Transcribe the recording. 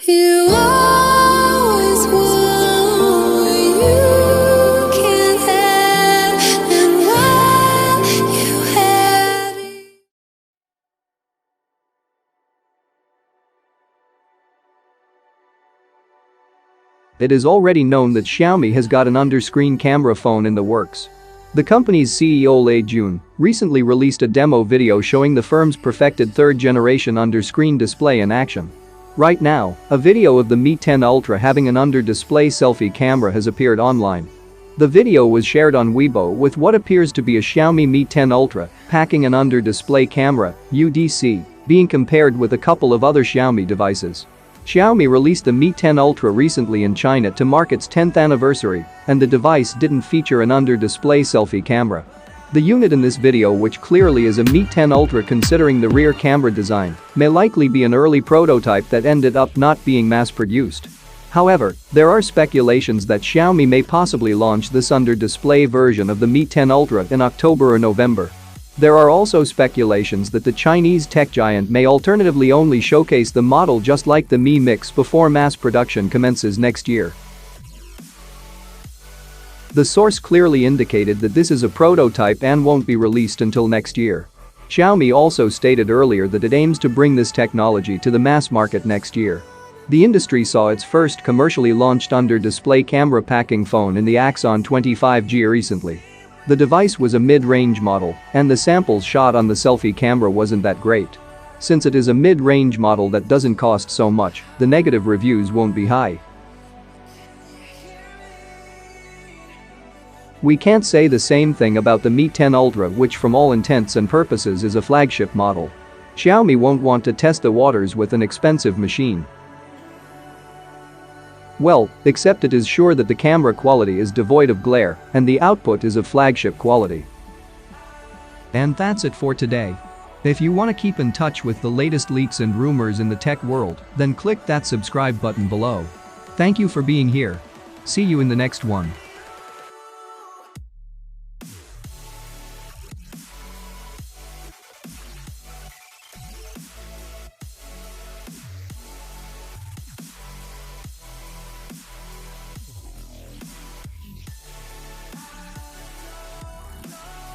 You always want what you can't have, and while you had it. It is already known that Xiaomi has got an under-screen camera phone in the works. The company's CEO Lei Jun recently released a demo video showing the firm's perfected third-generation under-screen display in action. Right now, a video of the Mi 10 Ultra having an under-display selfie camera has appeared online. The video was shared on Weibo with what appears to be a Xiaomi Mi 10 Ultra packing an under-display camera, UDC, being compared with a couple of other Xiaomi devices. Xiaomi released the Mi 10 Ultra recently in China to mark its 10th anniversary, and the device didn't feature an under-display selfie camera. The unit in this video, which clearly is a Mi 10 Ultra considering the rear camera design, may likely be an early prototype that ended up not being mass-produced. However, there are speculations that Xiaomi may possibly launch this under-display version of the Mi 10 Ultra in October or November. There are also speculations that the Chinese tech giant may alternatively only showcase the model just like the Mi Mix before mass production commences next year. The source clearly indicated that this is a prototype and won't be released until next year. Xiaomi also stated earlier that it aims to bring this technology to the mass market next year. The industry saw its first commercially launched under-display camera packing phone in the Axon 25G recently. The device was a mid-range model, and the samples shot on the selfie camera wasn't that great. Since it is a mid-range model that doesn't cost so much, the negative reviews won't be high. We can't say the same thing about the Mi 10 Ultra, which from all intents and purposes is a flagship model. Xiaomi won't want to test the waters with an expensive machine. Well, except it is sure that the camera quality is devoid of glare and the output is of flagship quality. And that's it for today. If you want to keep in touch with the latest leaks and rumors in the tech world, then click that subscribe button below. Thank you for being here. See you in the next one.